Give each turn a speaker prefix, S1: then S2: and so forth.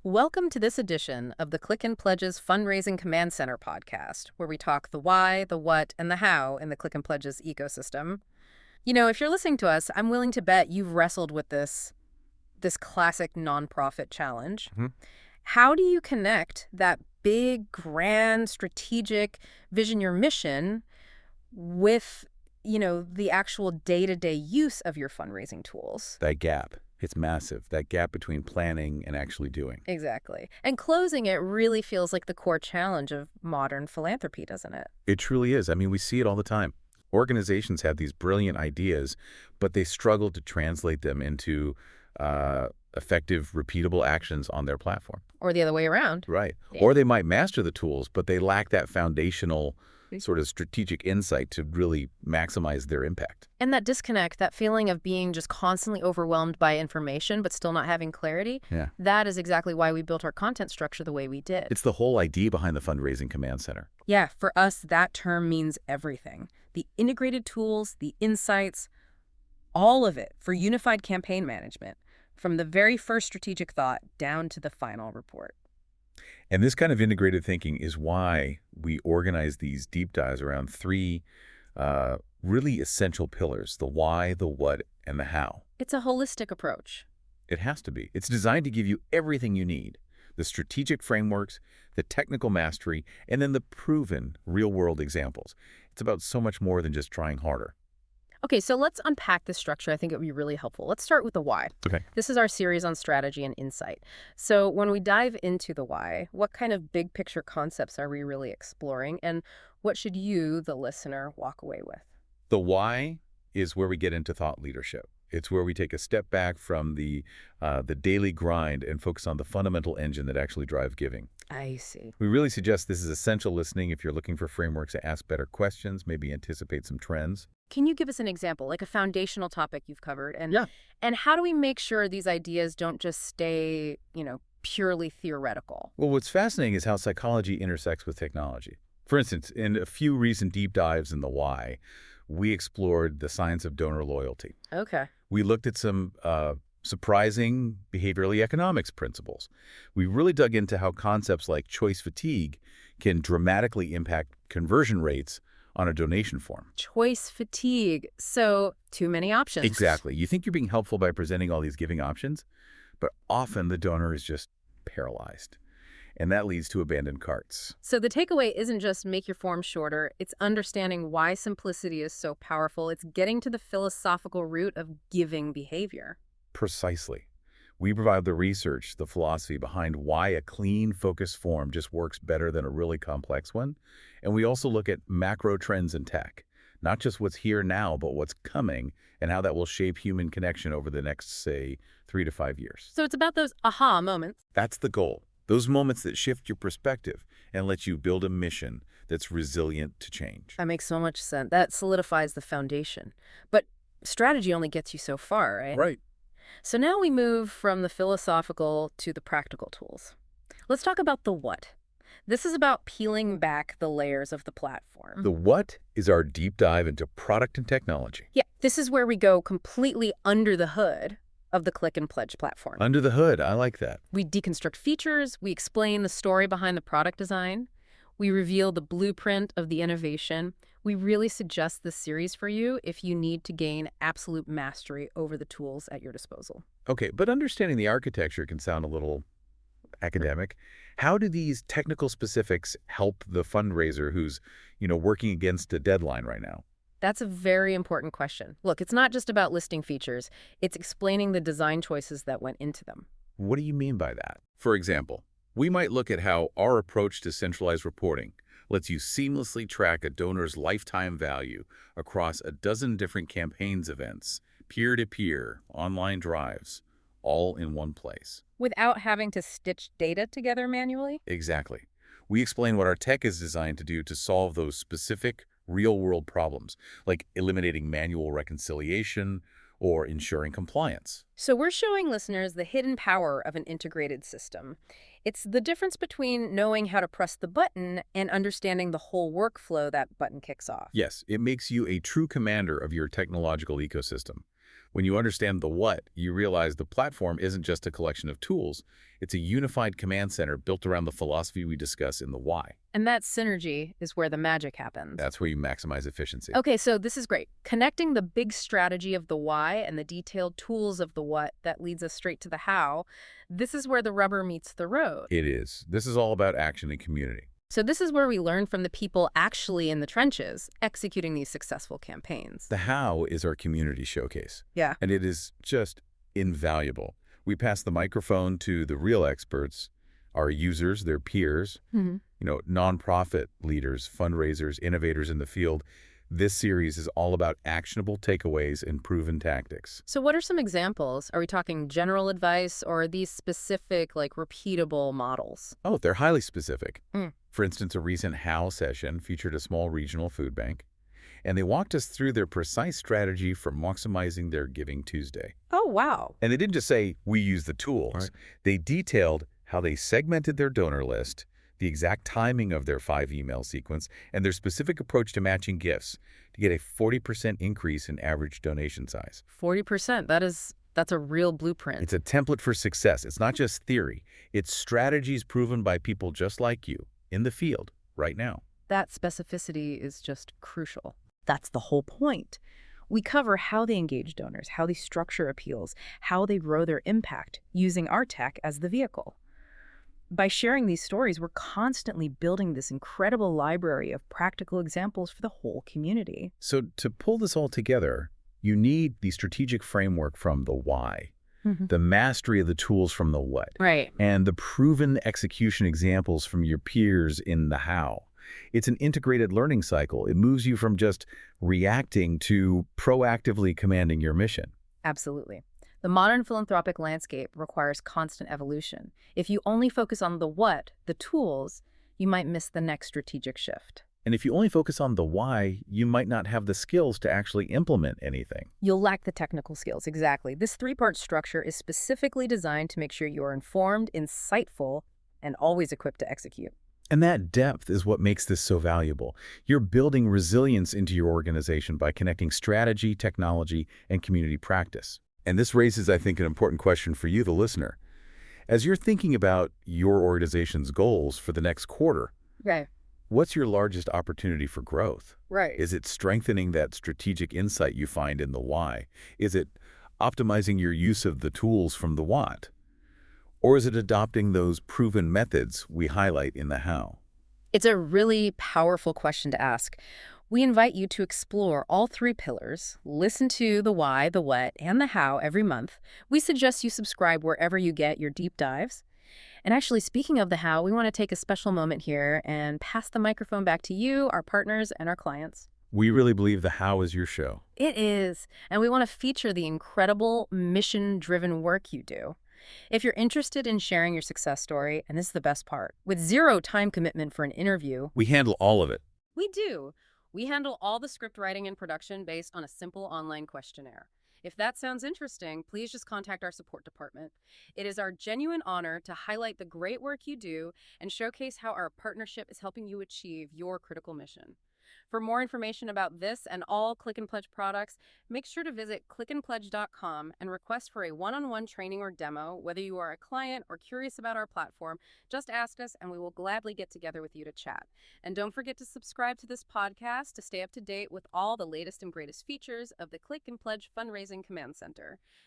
S1: Welcome to this edition of the Click and Pledges Fundraising Command Center podcast, where we talk the why, the what, and the how in the Click and Pledges ecosystem. You know, if you're listening to us, I'm willing to bet you've wrestled with this classic nonprofit challenge.
S2: Mhm.
S1: How do you connect that big, grand, strategic vision, your mission, with, the actual day-to-day use of your fundraising tools?
S2: That gap, it's massive. That gap between planning and actually doing.
S1: Exactly. And closing it really feels like the core challenge of modern philanthropy, doesn't it?
S2: It truly is. I mean, we see it all the time. Organizations have these brilliant ideas, but they struggle to translate them into effective, repeatable actions on their platform.
S1: Or the other way around.
S2: Right.
S1: Yeah.
S2: Or they might master the tools, but they lack that foundational sort of strategic insight to really maximize their impact.
S1: And that disconnect, that feeling of being just constantly overwhelmed by information but still not having clarity,
S2: Yeah.
S1: that is exactly why we built our content structure the way we did.
S2: It's the whole idea behind the Fundraising Command Center.
S1: Yeah, for us, that term means everything. The integrated tools, the insights, all of it for unified campaign management, from the very first strategic thought down to the final report.
S2: And this kind of integrated thinking is why we organize these deep dives around three really essential pillars: the why, the what, and the how.
S1: It's a holistic approach.
S2: It has to be. It's designed to give you everything you need: the strategic frameworks, the technical mastery, and then the proven real-world examples. It's about so much more than just trying harder.
S1: Okay, so let's unpack this structure. I think it would be really helpful. Let's start with the why.
S2: Okay.
S1: This is our series on strategy and insight. So when we dive into the why, what kind of big picture concepts are we really exploring, and what should you, the listener, walk away with?
S2: The why is where we get into thought leadership. It's where we take a step back from the daily grind and focus on the fundamental engine that actually drives giving.
S1: I see.
S2: We really suggest this is essential listening if you're looking for frameworks to ask better questions, maybe anticipate some trends.
S1: Can you give us an example, like a foundational topic you've covered?
S2: Yeah.
S1: And how do we make sure these ideas don't just stay, purely theoretical?
S2: Well, what's fascinating is how psychology intersects with technology. For instance, in a few recent deep dives in the why, we explored the science of donor loyalty.
S1: Okay.
S2: We looked at some surprising behavioral economics principles. We really dug into how concepts like choice fatigue can dramatically impact conversion rates on a donation form.
S1: Choice fatigue. So too many options.
S2: Exactly. You think you're being helpful by presenting all these giving options, but often the donor is just paralyzed. And that leads to abandoned carts.
S1: So the takeaway isn't just make your form shorter, it's understanding why simplicity is so powerful. It's getting to the philosophical root of giving behavior.
S2: Precisely. We provide the research, the philosophy behind why a clean, focused form just works better than a really complex one. And we also look at macro trends in tech, not just what's here now, but what's coming and how that will shape human connection over the next, say, 3 to 5 years.
S1: So it's about those aha moments.
S2: That's the goal. Those moments that shift your perspective and let you build a mission that's resilient to change.
S1: That makes so much sense. That solidifies the foundation. But strategy only gets you so far, right?
S2: Right.
S1: So now we move from the philosophical to the practical tools. Let's talk about the what. This is about peeling back the layers of the platform.
S2: The what is our deep dive into product and technology.
S1: Yeah, this is where we go completely under the hood of the Click and Pledge platform.
S2: Under the hood, I like that.
S1: We deconstruct features, we explain the story behind the product design, we reveal the blueprint of the innovation. We really suggest this series for you if you need to gain absolute mastery over the tools at your disposal.
S2: Okay, but understanding the architecture can sound a little academic. How do these technical specifics help the fundraiser who's, working against a deadline right now?
S1: That's a very important question. Look, it's not just about listing features. It's explaining the design choices that went into them.
S2: What do you mean by that? For example, we might look at how our approach to centralized reporting lets you seamlessly track a donor's lifetime value across a dozen different campaigns events, peer-to-peer, online drives, all in one place.
S1: Without having to stitch data together manually?
S2: Exactly. We explain what our tech is designed to do to solve those specific real-world problems, like eliminating manual reconciliation or ensuring compliance.
S1: So we're showing listeners the hidden power of an integrated system. It's the difference between knowing how to press the button and understanding the whole workflow that button kicks off.
S2: Yes, it makes you a true commander of your technological ecosystem. When you understand the what, you realize the platform isn't just a collection of tools. It's a unified command center built around the philosophy we discuss in the why.
S1: And that synergy is where the magic happens.
S2: That's where you maximize efficiency.
S1: Okay, so this is great. Connecting the big strategy of the why and the detailed tools of the what that leads us straight to the how, this is where the rubber meets the road.
S2: It is. This is all about action and community.
S1: So this is where we learn from the people actually in the trenches executing these successful campaigns.
S2: The how is our community showcase,
S1: Yeah.
S2: and it is just invaluable. We pass the microphone to the real experts, our users, their peers,
S1: Hmm.
S2: nonprofit leaders, fundraisers, innovators in the field. This series is all about actionable takeaways and proven tactics.
S1: So what are some examples? Are we talking general advice or are these specific, like repeatable models?
S2: Oh, they're highly specific.
S1: Mm.
S2: For instance, a recent HOW session featured a small regional food bank, and they walked us through their precise strategy for maximizing their Giving Tuesday.
S1: Oh, wow.
S2: And they didn't just say, we use the tools.
S1: Right.
S2: They detailed how they segmented their donor list, the exact timing of their 5-email sequence, and their specific approach to matching gifts to get a 40% increase in average donation size.
S1: 40%. That's a real blueprint.
S2: It's a template for success. It's not just theory. It's strategies proven by people just like you in the field right now.
S1: That specificity is just crucial.
S3: That's the whole point. We cover how they engage donors, how they structure appeals, how they grow their impact using our tech as the vehicle. By sharing these stories, we're constantly building this incredible library of practical examples for the whole community.
S2: So to pull this all together, you need the strategic framework from the why, the mastery of the tools from the what,
S1: Right.
S2: and the proven execution examples from your peers in the how. It's an integrated learning cycle. It moves you from just reacting to proactively commanding your mission.
S1: Absolutely. The modern philanthropic landscape requires constant evolution. If you only focus on the what, the tools, you might miss the next strategic shift.
S2: And if you only focus on the why, you might not have the skills to actually implement anything.
S1: You'll lack the technical skills, exactly. This three-part structure is specifically designed to make sure you're informed, insightful, and always equipped to execute.
S2: And that depth is what makes this so valuable. You're building resilience into your organization by connecting strategy, technology, and community practice. And this raises, I think, an important question for you, the listener. As you're thinking about your organization's goals for the next quarter,
S1: Right.
S2: what's your largest opportunity for growth?
S1: Right.
S2: Is it strengthening that strategic insight you find in the why? Is it optimizing your use of the tools from the what? Or is it adopting those proven methods we highlight in the how?
S1: It's a really powerful question to ask. We invite you to explore all three pillars, listen to the why, the what, and the how every month. We suggest you subscribe wherever you get your deep dives. And actually, speaking of the how, we want to take a special moment here and pass the microphone back to you, our partners, and our clients.
S2: We really believe the how is your show.
S1: It is, and we want to feature the incredible mission-driven work you do. If you're interested in sharing your success story, and this is the best part, with zero time commitment for an interview,
S2: We handle all of it.
S1: we do. We handle all the script writing and production based on a simple online questionnaire. If that sounds interesting, please just contact our support department. It is our genuine honor to highlight the great work you do and showcase how our partnership is helping you achieve your critical mission. For more information about this and all Click and Pledge products, make sure to visit clickandpledge.com and request for a one-on-one training or demo. Whether you are a client or curious about our platform, just ask us and we will gladly get together with you to chat. And don't forget to subscribe to this podcast to stay up to date with all the latest and greatest features of the Click and Pledge Fundraising Command Center.